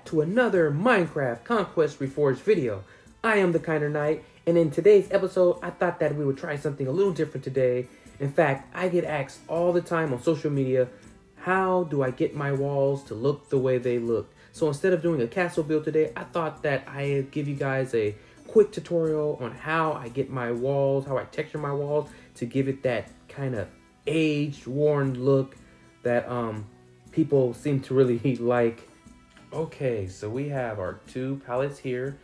back to another Minecraft Conquest Reforged video. I am the Kinder Knight, and in today's episode, I thought that we would try something a little different today. In fact, I get asked all the time on social media, how do I get my walls to look the way they look? So instead of doing a castle build today, I thought that I'd give you guys a quick tutorial on how I get my walls, how I texture my walls to give it that kind of aged, worn look that people seem to really like. Okay, so we have our two palettes here.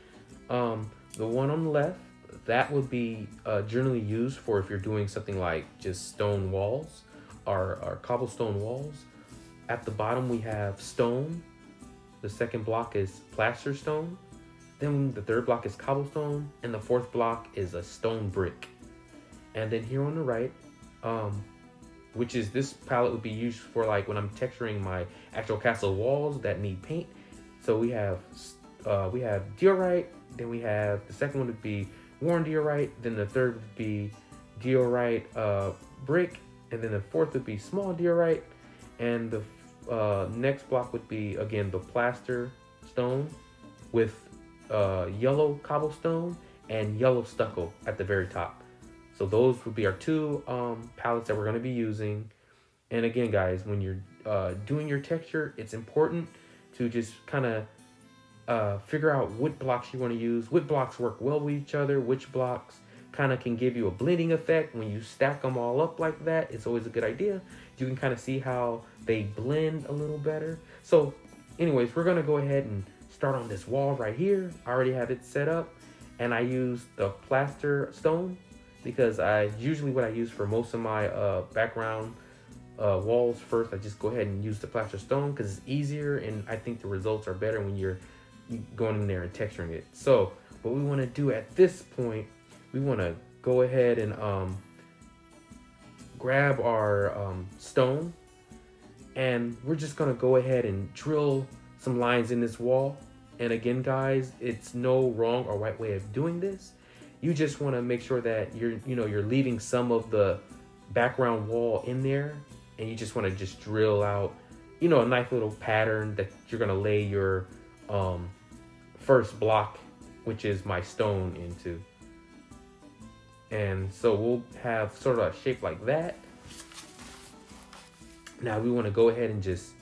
The one on the left, that would be generally used for if you're doing something like just stone walls or cobblestone walls. At the bottom we have stone. The second block is plaster stone. Then the third block is cobblestone, and the fourth block is a stone brick. And then here on the right, which is this palette would be used for like when I'm texturing my actual castle walls that need paint. So we have diorite, then we have the second one would be worn diorite, then the third would be diorite brick, and then the fourth would be small diorite, and the next block would be again the plaster stone with yellow cobblestone and yellow stucco at the very top. So those would be our two palettes that we're going to be using. And again, guys, when you're doing your texture, it's important to just kind of figure out what blocks you want to use, what blocks work well with each other, which blocks kind of can give you a blending effect. When you stack them all up like that, it's always a good idea. You can kind of see how they blend a little better. So anyways, we're going to go ahead and start on this wall right here. I already have it set up, and I use the plaster stone because what I use for most of my background walls first. I just go ahead and use the plaster stone because it's easier, and I think the results are better when you're going in there and texturing it. So what we want to do at this point, we want to go ahead and grab our stone, and we're just going to go ahead and drill some lines in this wall. And again, guys, it's no wrong or right way of doing this. You just want to make sure that you're leaving some of the background wall in there, and you just want to just drill out, a nice little pattern that you're going to lay your first block, which is my stone, into. And so we'll have sort of a shape like that. Now we want to go ahead and just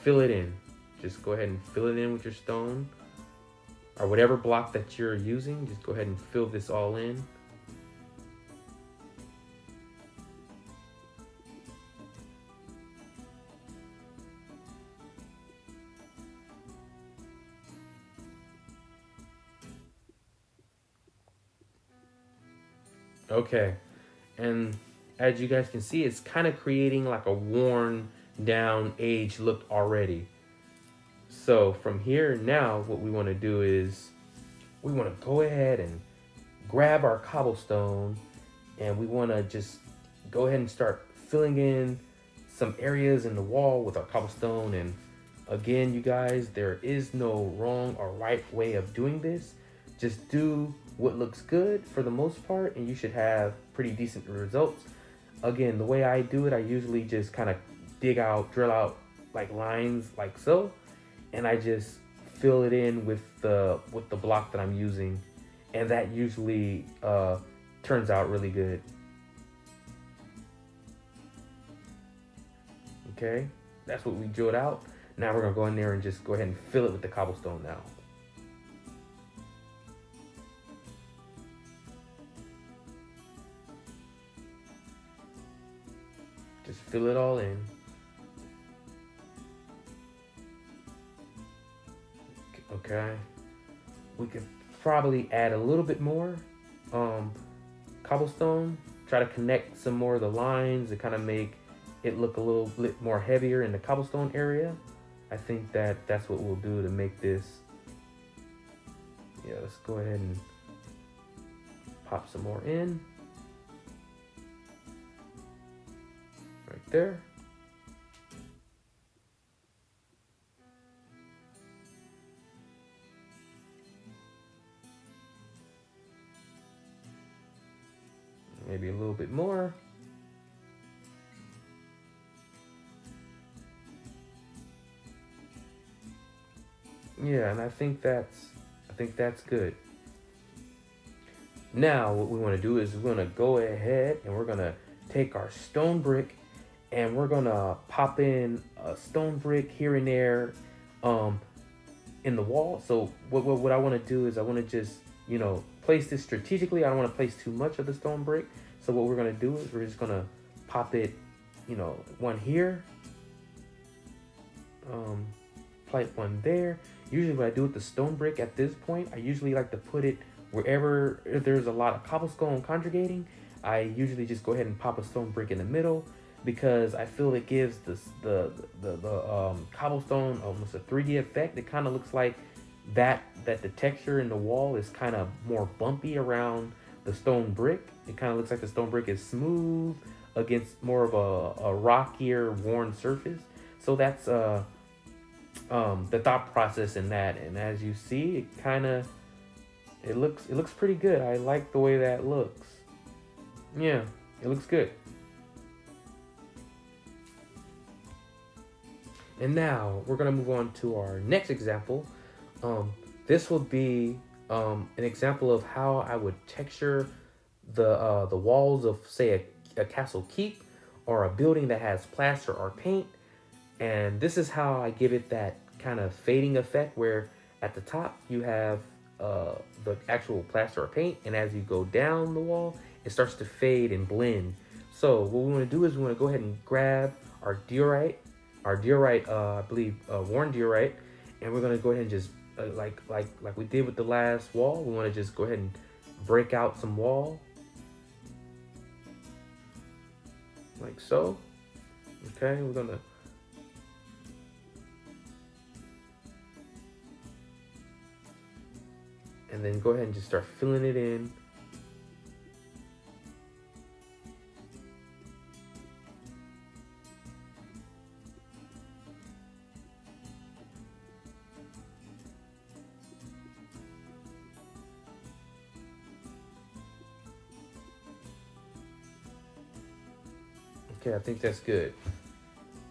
fill it in. Just go ahead and fill it in with your stone or whatever block that you're using. Just go ahead and fill this all in. Okay, and as you guys can see, it's kind of creating like a worn down aged look already. So from here now, what we want to do is we want to go ahead and grab our cobblestone, and we want to just go ahead and start filling in some areas in the wall with our cobblestone. And again, you guys, there is no wrong or right way of doing this. Just do what looks good for the most part, and you should have pretty decent results. Again, the way I do it, I usually just kind of drill out like lines like so, and I just fill it in with the block that I'm using, and that usually turns out really good. Okay, that's what we drilled out. Now we're gonna go in there and just go ahead and fill it with the cobblestone now. Just fill it all in. Okay, we could probably add a little bit more cobblestone. Try to connect some more of the lines to kind of make it look a little bit more heavier in the cobblestone area. I think that's what we'll do to make this. Yeah, let's go ahead and pop some more in. Right there. Maybe a little bit more. Yeah, and I think that's good. Now what we want to do is we're going to go ahead and we're going to take our stone brick and we're going to pop in a stone brick here and there um in the wall. So what I want to do is I want to just, place this strategically. I don't want to place too much of the stone brick. So what we're going to do is we're just going to pop it, one here, um, plate one there. Usually what I do with the stone brick at this point, I usually like to put it wherever there's a lot of cobblestone conjugating. I usually just go ahead and pop a stone brick in the middle because I feel it gives the cobblestone almost a 3D effect. It kind of looks like that the texture in the wall is kind of more bumpy around the stone brick. It kind of looks like the stone brick is smooth against more of a rockier, worn surface. So that's the thought process in that. And as you see, it looks pretty good. I like the way that looks. Yeah, it looks good. And now we're gonna move on to our next example. This will be an example of how I would texture the walls of, say, a castle keep or a building that has plaster or paint. And this is how I give it that kind of fading effect where at the top you have the actual plaster or paint, and as you go down the wall, it starts to fade and blend. So what we want to do is we want to go ahead and grab our diorite, I believe worn diorite, and we're gonna go ahead and just like we did with the last wall. We want to just go ahead and break out some wall, like so. Okay, we're gonna and then go ahead and just start filling it in. Okay, I think that's good.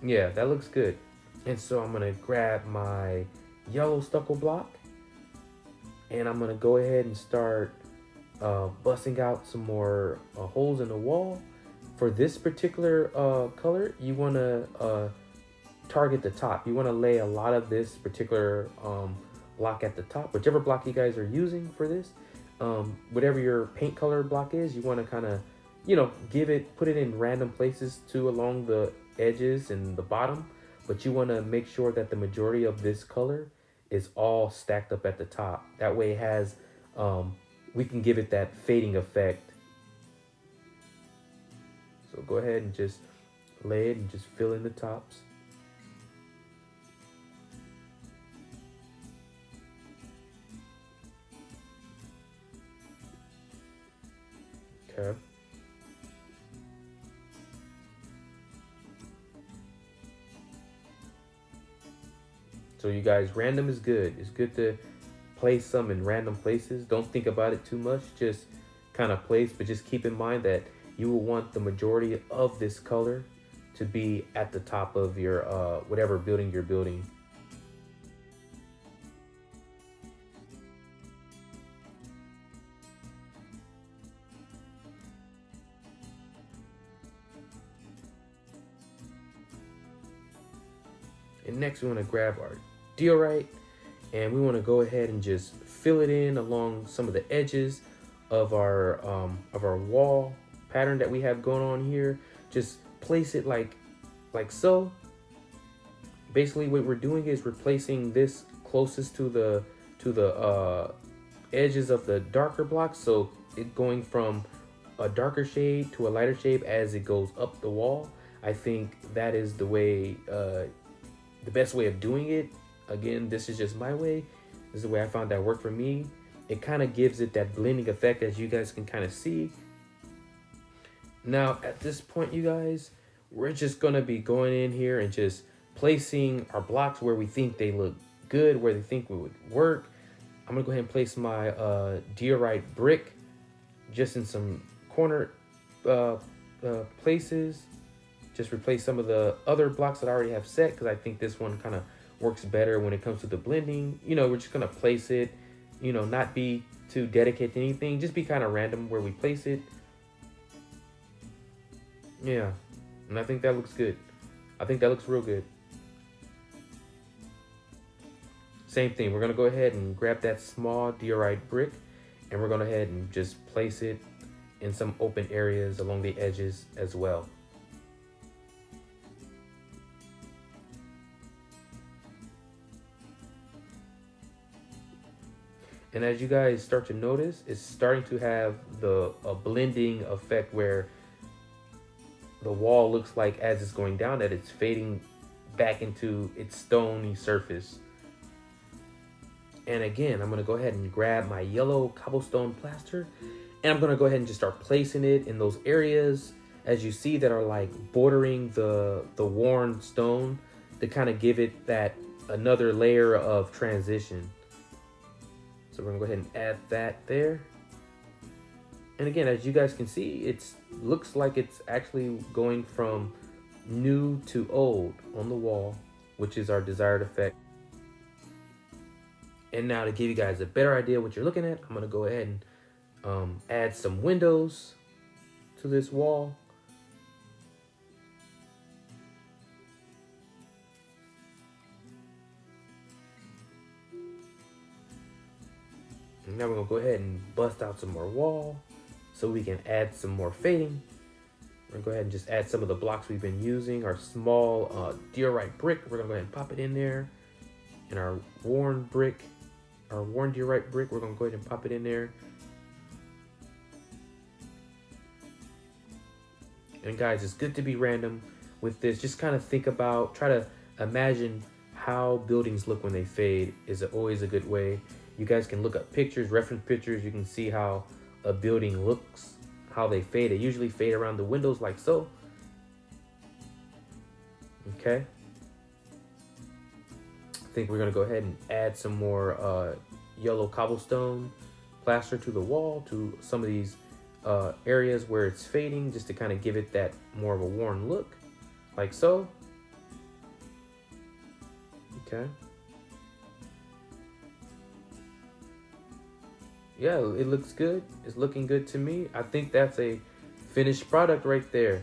Yeah, that looks good. And so I'm gonna grab my yellow stucco block and I'm gonna go ahead and start busting out some more holes in the wall. For this particular color, you wanna target the top. You wanna lay a lot of this particular block at the top, whichever block you guys are using for this. Whatever your paint color block is, you wanna kind of, put it in random places too along the edges and the bottom, but you want to make sure that the majority of this color is all stacked up at the top. That way it has, we can give it that fading effect. So go ahead and just lay it and just fill in the tops. Okay. So you guys, random is good. It's good to place some in random places. Don't think about it too much. Just kind of place, but just keep in mind that you will want the majority of this color to be at the top of your whatever building you're building. And next we want to grab our diorite and we want to go ahead and just fill it in along some of the edges of our wall pattern that we have going on here. Just place it like so. Basically what we're doing is we're placing this closest to the edges of the darker blocks, so it going from a darker shade to a lighter shade as it goes up the wall. I think that is the best way of doing it. Again, this is just my way. This is the way I found that worked for me. It kind of gives it that blending effect, as you guys can kind of see. Now, at this point, you guys, we're just gonna be going in here and just placing our blocks where we think they look good, where they think we would work. I'm gonna go ahead and place my diorite brick just in some corner places. Just replace some of the other blocks that I already have set because I think this one kind of works better when it comes to the blending. We're just gonna place it, not be too dedicated to anything, just be kind of random where we place it. Yeah, and I think that looks good. I think that looks real good. Same thing, we're gonna go ahead and grab that small diorite brick, and we're gonna go ahead and just place it in some open areas along the edges as well. And as you guys start to notice, it's starting to have a blending effect where the wall looks like, as it's going down, that it's fading back into its stony surface. And again, I'm gonna go ahead and grab my yellow cobblestone plaster, and I'm gonna go ahead and just start placing it in those areas, as you see, that are like bordering the worn stone, to kind of give it that another layer of transition. So we're gonna go ahead and add that there. And again, as you guys can see, it looks like it's actually going from new to old on the wall, which is our desired effect. And now, to give you guys a better idea what you're looking at, I'm gonna go ahead and add some windows to this wall. And now we're gonna go ahead and bust out some more wall so we can add some more fading. We're gonna go ahead and just add some of the blocks we've been using. Our small diorite brick, we're gonna go ahead and pop it in there. And our worn brick, our worn diorite brick, we're gonna go ahead and pop it in there. And guys, it's good to be random with this. Just kind of think about, try to imagine how buildings look when they fade is always a good way. You guys can look up pictures, reference pictures. You can see how a building looks, how they fade. They usually fade around the windows like so. Okay. I think we're gonna go ahead and add some more yellow cobblestone plaster to the wall, to some of these areas where it's fading, just to kind of give it that more of a worn look, like so. Okay. Yeah, it looks good. It's looking good to me. I think that's a finished product right there.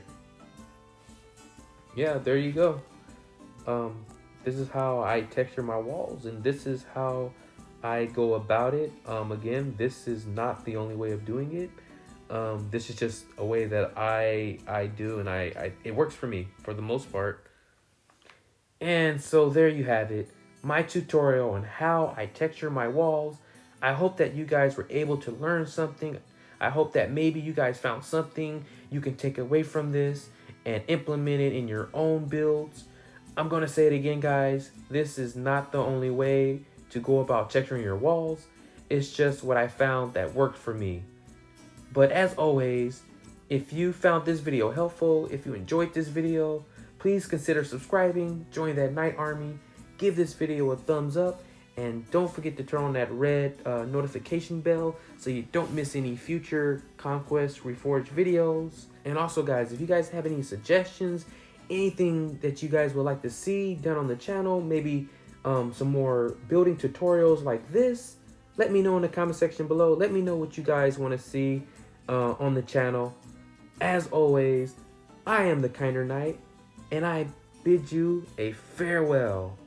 Yeah, there you go. This is how I texture my walls, and this is how I go about it. Again, this is not the only way of doing it. This is just a way that I do, and it works for me for the most part. And so there you have it, my tutorial on how I texture my walls. I hope that you guys were able to learn something. I hope that maybe you guys found something you can take away from this and implement it in your own builds. I'm gonna say it again, guys. This is not the only way to go about texturing your walls. It's just what I found that worked for me. But as always, if you found this video helpful, if you enjoyed this video, please consider subscribing, join that Knight Army, give this video a thumbs up, and don't forget to turn on that red notification bell so you don't miss any future Conquest Reforged videos. And also, guys, if you guys have any suggestions, anything that you guys would like to see done on the channel, maybe some more building tutorials like this, let me know in the comment section below. Let me know what you guys want to see on the channel. As always, I am the Kinder Knight, and I bid you a farewell.